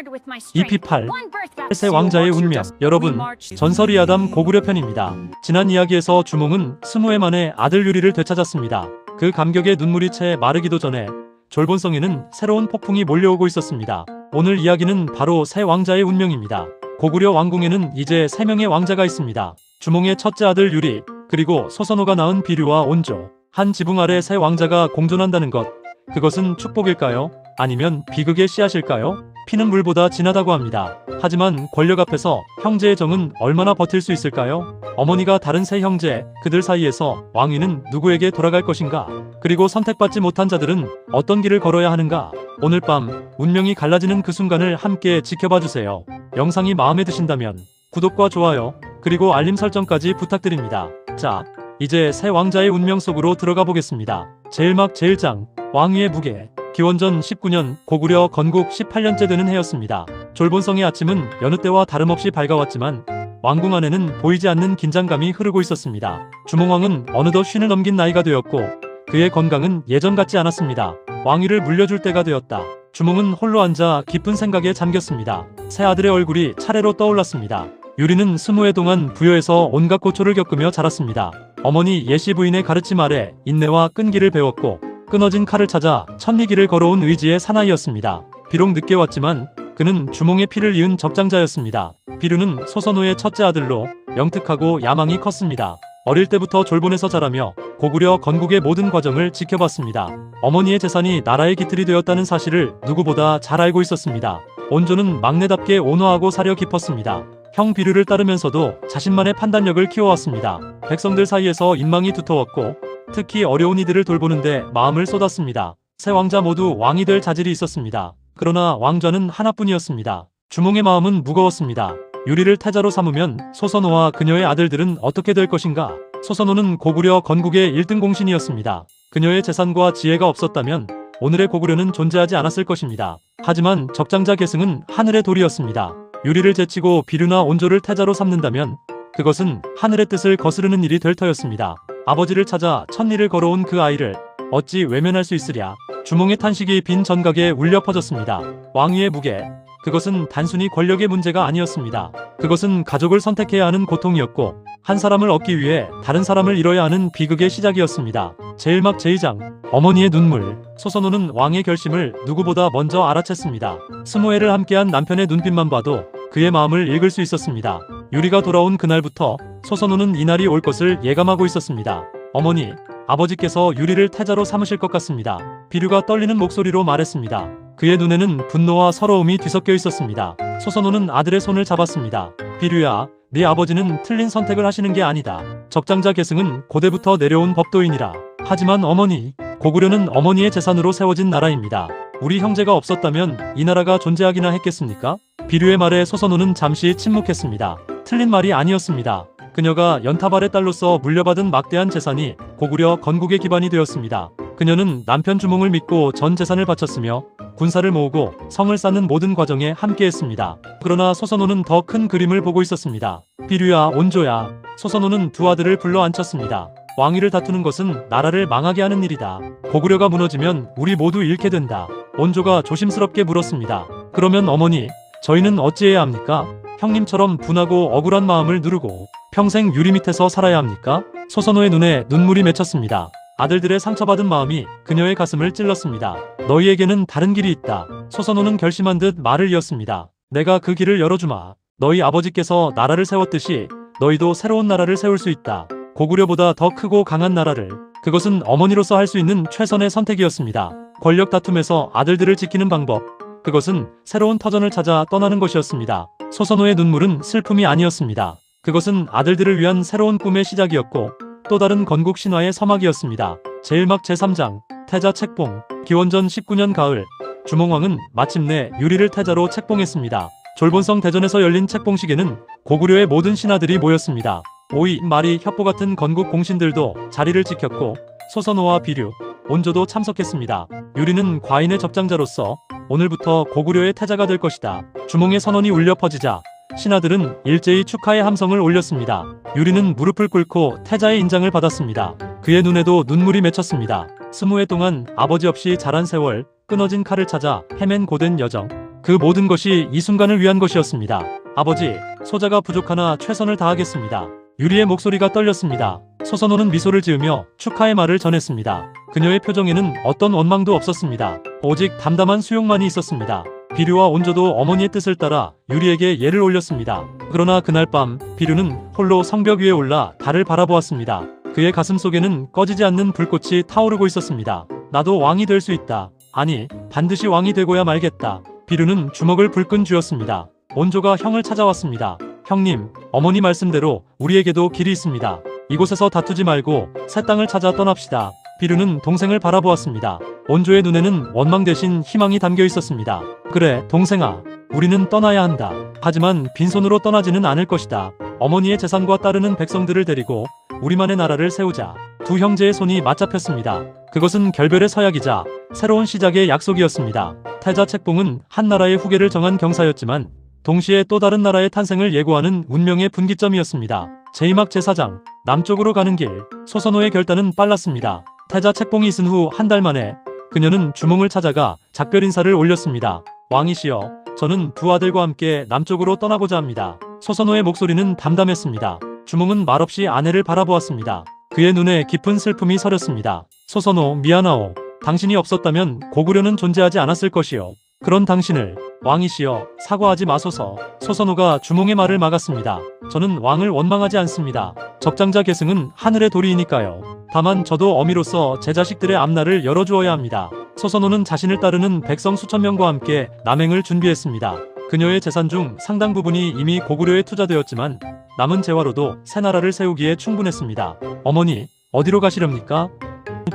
EP8 새 왕자의 운명. 여러분, 전설 이야담 고구려 편입니다. 지난 이야기에서 주몽은 20해 만에 아들 유리를 되찾았습니다. 그 감격에 눈물이 채 마르기도 전에 졸본성에는 새로운 폭풍이 몰려오고 있었습니다. 오늘 이야기는 바로 새 왕자의 운명입니다. 고구려 왕궁에는 이제 3명의 왕자가 있습니다. 주몽의 첫째 아들 유리, 그리고 소선호가 낳은 비류와 온조. 한 지붕 아래 새 왕자가 공존한다는 것, 그것은 축복일까요? 아니면 비극의 씨앗일까요? 피는 물보다 진하다고 합니다. 하지만 권력 앞에서 형제의 정은 얼마나 버틸 수 있을까요? 어머니가 다른 세 형제, 그들 사이에서 왕위는 누구에게 돌아갈 것인가? 그리고 선택받지 못한 자들은 어떤 길을 걸어야 하는가? 오늘 밤 운명이 갈라지는 그 순간을 함께 지켜봐주세요. 영상이 마음에 드신다면 구독과 좋아요, 그리고 알림 설정까지 부탁드립니다. 자, 이제 새 왕자의 운명 속으로 들어가 보겠습니다. 제1막 제1장, 왕위의 무게. 기원전 19년 고구려 건국 18년째 되는 해였습니다. 졸본성의 아침은 여느 때와 다름없이 밝아왔지만 왕궁 안에는 보이지 않는 긴장감이 흐르고 있었습니다. 주몽왕은 어느덧 쉰을 넘긴 나이가 되었고 그의 건강은 예전 같지 않았습니다. 왕위를 물려줄 때가 되었다. 주몽은 홀로 앉아 깊은 생각에 잠겼습니다. 새 아들의 얼굴이 차례로 떠올랐습니다. 유리는 20해 동안 부여에서 온갖 고초를 겪으며 자랐습니다. 어머니 예시 부인의 가르침 아래 인내와 끈기를 배웠고 끊어진 칼을 찾아 천리길을 걸어온 의지의 사나이였습니다. 비록 늦게 왔지만 그는 주몽의 피를 이은 적장자였습니다. 비류는 소선호의 첫째 아들로 영특하고 야망이 컸습니다. 어릴 때부터 졸본에서 자라며 고구려 건국의 모든 과정을 지켜봤습니다. 어머니의 재산이 나라의 기틀이 되었다는 사실을 누구보다 잘 알고 있었습니다. 온조는 막내답게 온화하고 사려 깊었습니다. 형 비류를 따르면서도 자신만의 판단력을 키워왔습니다. 백성들 사이에서 인망이 두터웠고 특히 어려운 이들을 돌보는데 마음을 쏟았습니다. 세 왕자 모두 왕이 될 자질이 있었습니다. 그러나 왕좌는 하나뿐이었습니다. 주몽의 마음은 무거웠습니다. 유리를 태자로 삼으면 소선호와 그녀의 아들들은 어떻게 될 것인가? 소선호는 고구려 건국의 1등 공신이었습니다. 그녀의 재산과 지혜가 없었다면 오늘의 고구려는 존재하지 않았을 것입니다. 하지만 적장자 계승은 하늘의 도리였습니다. 유리를 제치고 비류나 온조를 태자로 삼는다면 그것은 하늘의 뜻을 거스르는 일이 될 터였습니다. 아버지를 찾아 천리를 걸어온 그 아이를 어찌 외면할 수 있으랴. 주몽의 탄식이 빈 전각에 울려 퍼졌습니다. 왕위의 무게, 그것은 단순히 권력의 문제가 아니었습니다. 그것은 가족을 선택해야 하는 고통이었고 한 사람을 얻기 위해 다른 사람을 잃어야 하는 비극의 시작이었습니다. 제1막 제2장, 어머니의 눈물. 소선호는 왕의 결심을 누구보다 먼저 알아챘습니다. 20해를 함께한 남편의 눈빛만 봐도 그의 마음을 읽을 수 있었습니다. 유리가 돌아온 그날부터 소선호는 이날이 올 것을 예감하고 있었습니다. 어머니, 아버지께서 유리를 태자로 삼으실 것 같습니다. 비류가 떨리는 목소리로 말했습니다. 그의 눈에는 분노와 서러움이 뒤섞여 있었습니다. 소선호는 아들의 손을 잡았습니다. 비류야, 네 아버지는 틀린 선택을 하시는 게 아니다. 적장자 계승은 고대부터 내려온 법도이니라. 하지만 어머니, 고구려는 어머니의 재산으로 세워진 나라입니다. 우리 형제가 없었다면 이 나라가 존재하기나 했겠습니까? 비류의 말에 소선호는 잠시 침묵했습니다. 틀린 말이 아니었습니다. 그녀가 연타발의 딸로서 물려받은 막대한 재산이 고구려 건국의 기반이 되었습니다. 그녀는 남편 주몽을 믿고 전 재산을 바쳤으며 군사를 모으고 성을 쌓는 모든 과정에 함께했습니다. 그러나 소선호는 더 큰 그림을 보고 있었습니다. 비류야, 온조야. 소선호는 두 아들을 불러 앉혔습니다. 왕위를 다투는 것은 나라를 망하게 하는 일이다. 고구려가 무너지면 우리 모두 잃게 된다. 온조가 조심스럽게 물었습니다. 그러면 어머니, 저희는 어찌해야 합니까? 형님처럼 분하고 억울한 마음을 누르고 평생 유리 밑에서 살아야 합니까? 소선호의 눈에 눈물이 맺혔습니다. 아들들의 상처받은 마음이 그녀의 가슴을 찔렀습니다. 너희에게는 다른 길이 있다. 소선호는 결심한 듯 말을 이었습니다. 내가 그 길을 열어주마. 너희 아버지께서 나라를 세웠듯이 너희도 새로운 나라를 세울 수 있다. 고구려보다 더 크고 강한 나라를. 그것은 어머니로서 할 수 있는 최선의 선택이었습니다. 권력 다툼에서 아들들을 지키는 방법, 그것은 새로운 터전을 찾아 떠나는 것이었습니다. 소선호의 눈물은 슬픔이 아니었습니다. 그것은 아들들을 위한 새로운 꿈의 시작이었고 또 다른 건국 신화의 서막이었습니다. 제1막 제3장, 태자 책봉. 기원전 19년 가을, 주몽왕은 마침내 유리를 태자로 책봉했습니다. 졸본성 대전에서 열린 책봉식에는 고구려의 모든 신하들이 모였습니다. 오이, 말이, 협보 같은 건국 공신들도 자리를 지켰고 소선호와 비류, 온조도 참석했습니다. 유리는 과인의 적장자로서 오늘부터 고구려의 태자가 될 것이다. 주몽의 선언이 울려 퍼지자 신하들은 일제히 축하의 함성을 올렸습니다. 유리는 무릎을 꿇고 태자의 인장을 받았습니다. 그의 눈에도 눈물이 맺혔습니다. 20해 동안 아버지 없이 자란 세월, 끊어진 칼을 찾아 헤맨 고된 여정. 그 모든 것이 이 순간을 위한 것이었습니다. 아버지, 소자가 부족하나 최선을 다하겠습니다. 유리의 목소리가 떨렸습니다. 소선호는 미소를 지으며 축하의 말을 전했습니다. 그녀의 표정에는 어떤 원망도 없었습니다. 오직 담담한 수용만이 있었습니다. 비류와 온조도 어머니의 뜻을 따라 유리에게 예를 올렸습니다. 그러나 그날 밤 비류는 홀로 성벽 위에 올라 달을 바라보았습니다. 그의 가슴 속에는 꺼지지 않는 불꽃이 타오르고 있었습니다. 나도 왕이 될 수 있다. 아니, 반드시 왕이 되고야 말겠다. 비류는 주먹을 불끈 쥐었습니다. 온조가 형을 찾아왔습니다. 형님, 어머니 말씀대로 우리에게도 길이 있습니다. 이곳에서 다투지 말고 새 땅을 찾아 떠납시다. 비류는 동생을 바라보았습니다. 온조의 눈에는 원망 대신 희망이 담겨 있었습니다. 그래, 동생아. 우리는 떠나야 한다. 하지만 빈손으로 떠나지는 않을 것이다. 어머니의 재산과 따르는 백성들을 데리고 우리만의 나라를 세우자. 두 형제의 손이 맞잡혔습니다. 그것은 결별의 서약이자 새로운 시작의 약속이었습니다. 태자 책봉은 한 나라의 후계를 정한 경사였지만 동시에 또 다른 나라의 탄생을 예고하는 운명의 분기점이었습니다. 제2막 제4장 남쪽으로 가는 길. 소선호의 결단은 빨랐습니다. 태자 책봉이 있은 후 한 달 만에 그녀는 주몽을 찾아가 작별 인사를 올렸습니다. 왕이시여, 저는 두 아들과 함께 남쪽으로 떠나고자 합니다. 소선호의 목소리는 담담했습니다. 주몽은 말없이 아내를 바라보았습니다. 그의 눈에 깊은 슬픔이 서렸습니다. 소선호, 미안하오. 당신이 없었다면 고구려는 존재하지 않았을 것이요. 그런 당신을, 왕이시여, 사과하지 마소서. 소선호가 주몽의 말을 막았습니다. 저는 왕을 원망하지 않습니다. 적장자 계승은 하늘의 도리이니까요. 다만 저도 어미로서 제 자식들의 앞날을 열어주어야 합니다. 소선호는 자신을 따르는 백성 수천 명과 함께 남행을 준비했습니다. 그녀의 재산 중 상당 부분이 이미 고구려에 투자되었지만 남은 재화로도 새 나라를 세우기에 충분했습니다. 어머니, 어디로 가시렵니까?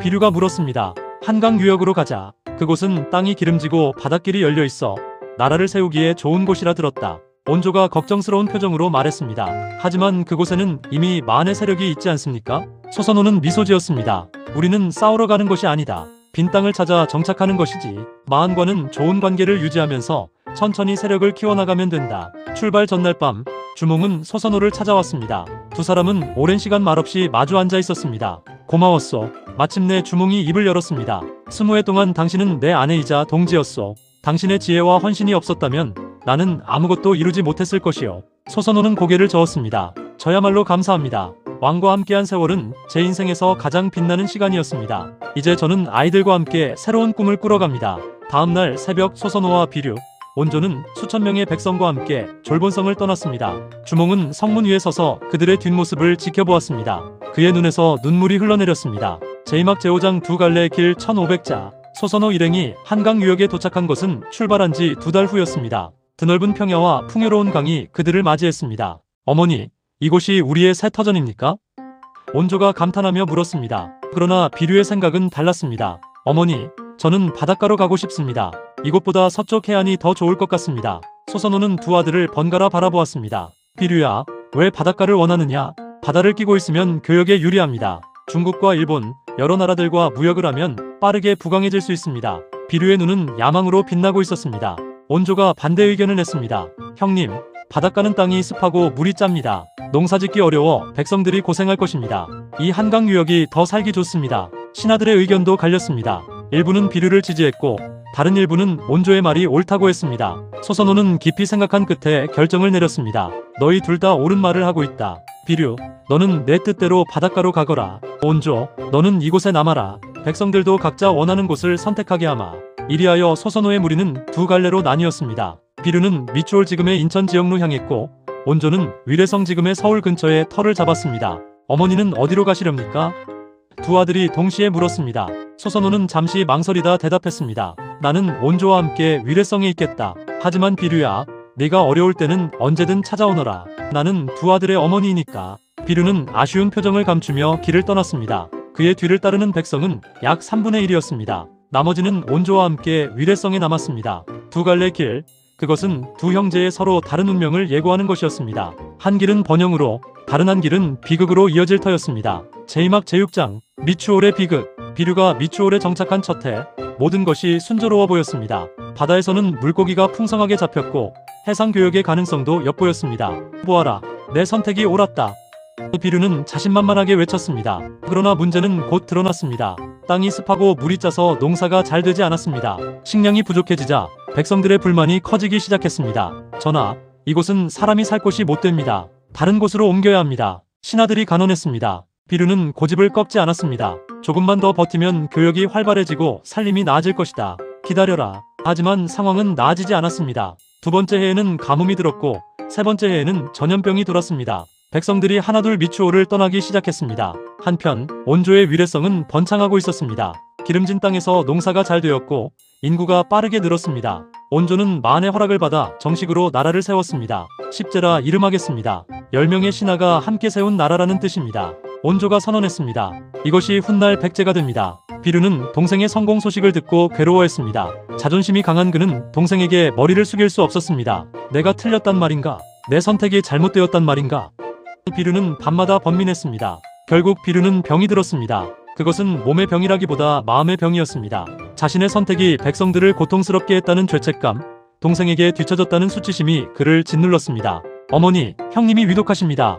비류가 물었습니다. 한강 유역으로 가자. 그곳은 땅이 기름지고 바닷길이 열려 있어 나라를 세우기에 좋은 곳이라 들었다. 온조가 걱정스러운 표정으로 말했습니다. 하지만 그곳에는 이미 마한의 세력이 있지 않습니까? 소선호는 미소 지었습니다. 우리는 싸우러 가는 것이 아니다. 빈 땅을 찾아 정착하는 것이지. 마한과는 좋은 관계를 유지하면서 천천히 세력을 키워나가면 된다. 출발 전날 밤 주몽은 소선호를 찾아왔습니다. 두 사람은 오랜 시간 말없이 마주 앉아 있었습니다. 고마웠소. 마침내 주몽이 입을 열었습니다. 20해 동안 당신은 내 아내이자 동지였소. 당신의 지혜와 헌신이 없었다면 나는 아무것도 이루지 못했을 것이요. 소선호는 고개를 저었습니다. 저야말로 감사합니다. 왕과 함께한 세월은 제 인생에서 가장 빛나는 시간이었습니다. 이제 저는 아이들과 함께 새로운 꿈을 꾸러갑니다. 다음날 새벽 소선호와 비류, 온조는 수천 명의 백성과 함께 졸본성을 떠났습니다. 주몽은 성문 위에 서서 그들의 뒷모습을 지켜보았습니다. 그의 눈에서 눈물이 흘러내렸습니다. 제2막 제5장 두 갈래의 길 1500자. 소선호 일행이 한강 유역에 도착한 것은 출발한 지 2달 후였습니다. 드넓은 평야와 풍요로운 강이 그들을 맞이했습니다. 어머니, 이곳이 우리의 새 터전입니까? 온조가 감탄하며 물었습니다. 그러나 비류의 생각은 달랐습니다. 어머니, 저는 바닷가로 가고 싶습니다. 이곳보다 서쪽 해안이 더 좋을 것 같습니다. 소선호는 두 아들을 번갈아 바라보았습니다. 비류야, 왜 바닷가를 원하느냐? 바다를 끼고 있으면 교역에 유리합니다. 중국과 일본, 여러 나라들과 무역을 하면 빠르게 부강해질 수 있습니다. 비류의 눈은 야망으로 빛나고 있었습니다. 온조가 반대 의견을 냈습니다. 형님, 바닷가는 땅이 습하고 물이 짭니다. 농사짓기 어려워 백성들이 고생할 것입니다. 이 한강 유역이 더 살기 좋습니다. 신하들의 의견도 갈렸습니다. 일부는 비류를 지지했고 다른 일부는 온조의 말이 옳다고 했습니다. 소선호는 깊이 생각한 끝에 결정을 내렸습니다. 너희 둘 다 옳은 말을 하고 있다. 비류, 너는 내 뜻대로 바닷가로 가거라. 온조, 너는 이곳에 남아라. 백성들도 각자 원하는 곳을 선택하게 하마. 이리하여 소선호의 무리는 두 갈래로 나뉘었습니다. 비류는 미추홀 지금의 인천 지역로 향했고 온조는 위례성 지금의 서울 근처에 터를 잡았습니다. 어머니는 어디로 가시렵니까? 두 아들이 동시에 물었습니다. 소선호는 잠시 망설이다 대답했습니다. 나는 온조와 함께 위례성에 있겠다. 하지만 비류야, 네가 어려울 때는 언제든 찾아오너라. 나는 두 아들의 어머니이니까. 비류는 아쉬운 표정을 감추며 길을 떠났습니다. 그의 뒤를 따르는 백성은 약 3분의 1이었습니다. 나머지는 온조와 함께 위례성에 남았습니다. 두 갈래 길, 그것은 두 형제의 서로 다른 운명을 예고하는 것이었습니다. 한 길은 번영으로, 다른 한 길은 비극으로 이어질 터였습니다. 제2막 제6장 미추홀의 비극. 비류가 미추홀에 정착한 첫 해, 모든 것이 순조로워 보였습니다. 바다에서는 물고기가 풍성하게 잡혔고 해상 교역의 가능성도 엿보였습니다. 보아라, 내 선택이 옳았다. 비류는 자신만만하게 외쳤습니다. 그러나 문제는 곧 드러났습니다. 땅이 습하고 물이 짜서 농사가 잘 되지 않았습니다. 식량이 부족해지자 백성들의 불만이 커지기 시작했습니다. 전하, 이곳은 사람이 살 곳이 못 됩니다. 다른 곳으로 옮겨야 합니다. 신하들이 간언했습니다. 비류는 고집을 꺾지 않았습니다. 조금만 더 버티면 교역이 활발해지고 살림이 나아질 것이다. 기다려라. 하지만 상황은 나아지지 않았습니다. 두 번째 해에는 가뭄이 들었고 세 번째 해에는 전염병이 돌았습니다. 백성들이 하나둘 미추홀을 떠나기 시작했습니다. 한편 온조의 위례성은 번창하고 있었습니다. 기름진 땅에서 농사가 잘 되었고 인구가 빠르게 늘었습니다. 온조는 만의 허락을 받아 정식으로 나라를 세웠습니다. 십제라 이름하겠습니다. 10명의 신하가 함께 세운 나라라는 뜻입니다. 온조가 선언했습니다. 이것이 훗날 백제가 됩니다. 비류는 동생의 성공 소식을 듣고 괴로워했습니다. 자존심이 강한 그는 동생에게 머리를 숙일 수 없었습니다. 내가 틀렸단 말인가? 내 선택이 잘못되었단 말인가? 비류는 밤마다 번민했습니다. 결국 비류는 병이 들었습니다. 그것은 몸의 병이라기보다 마음의 병이었습니다. 자신의 선택이 백성들을 고통스럽게 했다는 죄책감, 동생에게 뒤처졌다는 수치심이 그를 짓눌렀습니다. 어머니, 형님이 위독하십니다.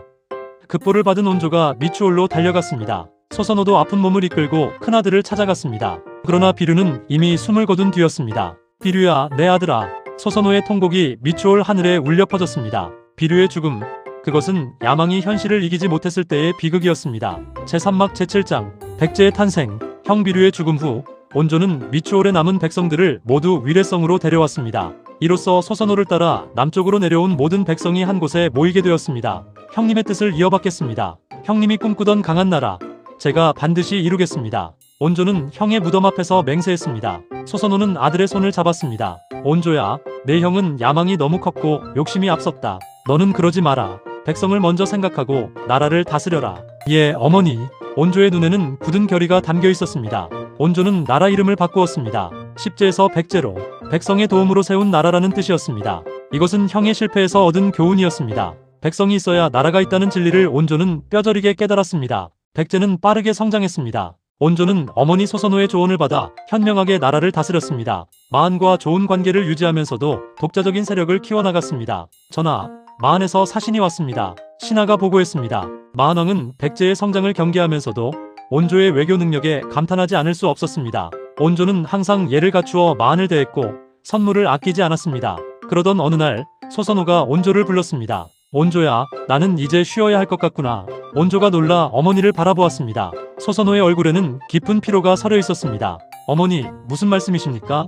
급보를 받은 온조가 미추홀로 달려갔습니다. 소선호도 아픈 몸을 이끌고 큰아들을 찾아갔습니다. 그러나 비류는 이미 숨을 거둔 뒤였습니다. 비류야, 내 아들아. 소선호의 통곡이 미추홀 하늘에 울려 퍼졌습니다. 비류의 죽음, 그것은 야망이 현실을 이기지 못했을 때의 비극이었습니다. 제3막 제7장 백제의 탄생. 형 비류의 죽음 후 온조는 미추홀에 남은 백성들을 모두 위례성으로 데려왔습니다. 이로써 소선호를 따라 남쪽으로 내려온 모든 백성이 한 곳에 모이게 되었습니다. 형님의 뜻을 이어받겠습니다. 형님이 꿈꾸던 강한 나라, 제가 반드시 이루겠습니다. 온조는 형의 무덤 앞에서 맹세했습니다. 소선호는 아들의 손을 잡았습니다. 온조야, 내 형은 야망이 너무 컸고 욕심이 앞섰다. 너는 그러지 마라. 백성을 먼저 생각하고 나라를 다스려라. 예, 어머니. 온조의 눈에는 굳은 결의가 담겨 있었습니다. 온조는 나라 이름을 바꾸었습니다. 십제에서 백제로, 백성의 도움으로 세운 나라라는 뜻이었습니다. 이것은 형의 실패에서 얻은 교훈이었습니다. 백성이 있어야 나라가 있다는 진리를 온조는 뼈저리게 깨달았습니다. 백제는 빠르게 성장했습니다. 온조는 어머니 소선호의 조언을 받아 현명하게 나라를 다스렸습니다. 마한과 좋은 관계를 유지하면서도 독자적인 세력을 키워나갔습니다. 전하, 마한에서 사신이 왔습니다. 신하가 보고했습니다. 마한왕은 백제의 성장을 경계하면서도 온조의 외교 능력에 감탄하지 않을 수 없었습니다. 온조는 항상 예를 갖추어 마한을 대했고 선물을 아끼지 않았습니다. 그러던 어느 날 소선호가 온조를 불렀습니다. 온조야, 나는 이제 쉬어야 할 것 같구나. 온조가 놀라 어머니를 바라보았습니다. 소선호의 얼굴에는 깊은 피로가 서려 있었습니다. 어머니, 무슨 말씀이십니까?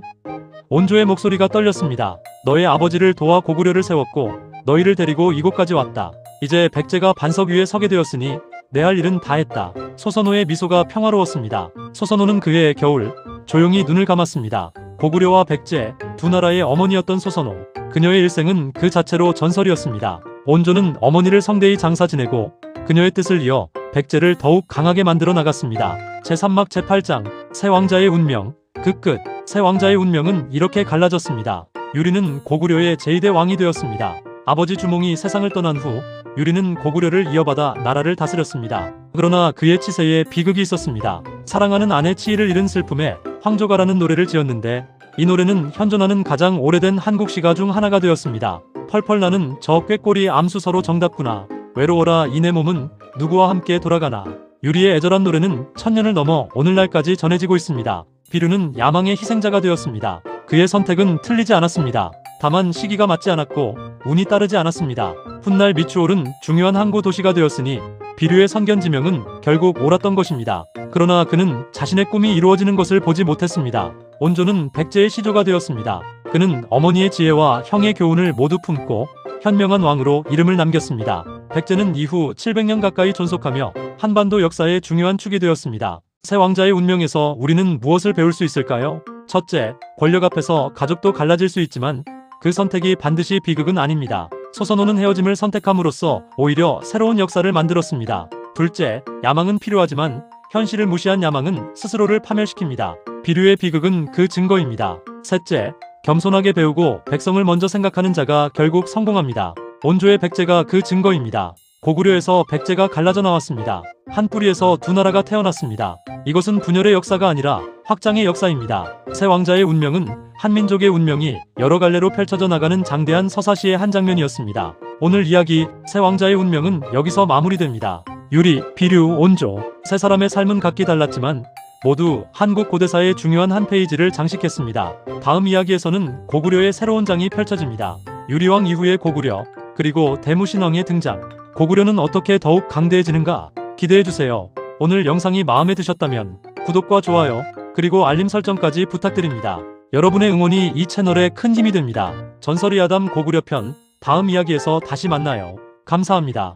온조의 목소리가 떨렸습니다. 너의 아버지를 도와 고구려를 세웠고 너희를 데리고 이곳까지 왔다. 이제 백제가 반석 위에 서게 되었으니 내 할 일은 다 했다. 소선호의 미소가 평화로웠습니다. 소선호는 그해의 겨울 조용히 눈을 감았습니다. 고구려와 백제 두 나라의 어머니였던 소선호. 그녀의 일생은 그 자체로 전설이었습니다. 온조는 어머니를 성대히 장사 지내고 그녀의 뜻을 이어 백제를 더욱 강하게 만들어 나갔습니다. 제3막 제8장 새 왕자의 운명. 그 끝. 새 왕자의 운명은 이렇게 갈라졌습니다. 유리는 고구려의 제2대 왕이 되었습니다. 아버지 주몽이 세상을 떠난 후 유리는 고구려를 이어받아 나라를 다스렸습니다. 그러나 그의 치세에 비극이 있었습니다. 사랑하는 아내 치희를 잃은 슬픔에 황조가라는 노래를 지었는데 이 노래는 현존하는 가장 오래된 한국 시가 중 하나가 되었습니다. 펄펄 나는 저 꾀꼬리 암수서로 정답구나. 외로워라 이 내 몸은 누구와 함께 돌아가나. 유리의 애절한 노래는 천년을 넘어 오늘날까지 전해지고 있습니다. 비류는 야망의 희생자가 되었습니다. 그의 선택은 틀리지 않았습니다. 다만 시기가 맞지 않았고 운이 따르지 않았습니다. 훗날 미추홀은 중요한 항구 도시가 되었으니 비류의 선견지명은 결국 옳았던 것입니다. 그러나 그는 자신의 꿈이 이루어지는 것을 보지 못했습니다. 온조는 백제의 시조가 되었습니다. 그는 어머니의 지혜와 형의 교훈을 모두 품고 현명한 왕으로 이름을 남겼습니다. 백제는 이후 700년 가까이 존속하며 한반도 역사의 중요한 축이 되었습니다. 새 왕자의 운명에서 우리는 무엇을 배울 수 있을까요? 첫째, 권력 앞에서 가족도 갈라질 수 있지만 그 선택이 반드시 비극은 아닙니다. 소선호는 헤어짐을 선택함으로써 오히려 새로운 역사를 만들었습니다. 둘째, 야망은 필요하지만 현실을 무시한 야망은 스스로를 파멸시킵니다. 비류의 비극은 그 증거입니다. 셋째, 겸손하게 배우고 백성을 먼저 생각하는 자가 결국 성공합니다. 온조의 백제가 그 증거입니다. 고구려에서 백제가 갈라져 나왔습니다. 한 뿌리에서 두 나라가 태어났습니다. 이것은 분열의 역사가 아니라 확장의 역사입니다. 새 왕자의 운명은 한민족의 운명이 여러 갈래로 펼쳐져 나가는 장대한 서사시의 한 장면이었습니다. 오늘 이야기 세 왕자의 운명은 여기서 마무리됩니다. 유리, 비류, 온조 세 사람의 삶은 각기 달랐지만 모두 한국 고대사의 중요한 한 페이지를 장식했습니다. 다음 이야기에서는 고구려의 새로운 장이 펼쳐집니다. 유리왕 이후의 고구려, 그리고 대무신왕의 등장. 고구려는 어떻게 더욱 강대해지는가? 기대해주세요. 오늘 영상이 마음에 드셨다면 구독과 좋아요, 그리고 알림 설정까지 부탁드립니다. 여러분의 응원이 이 채널에 큰 힘이 됩니다. 전설의 아담 고구려 편 다음 이야기에서 다시 만나요. 감사합니다.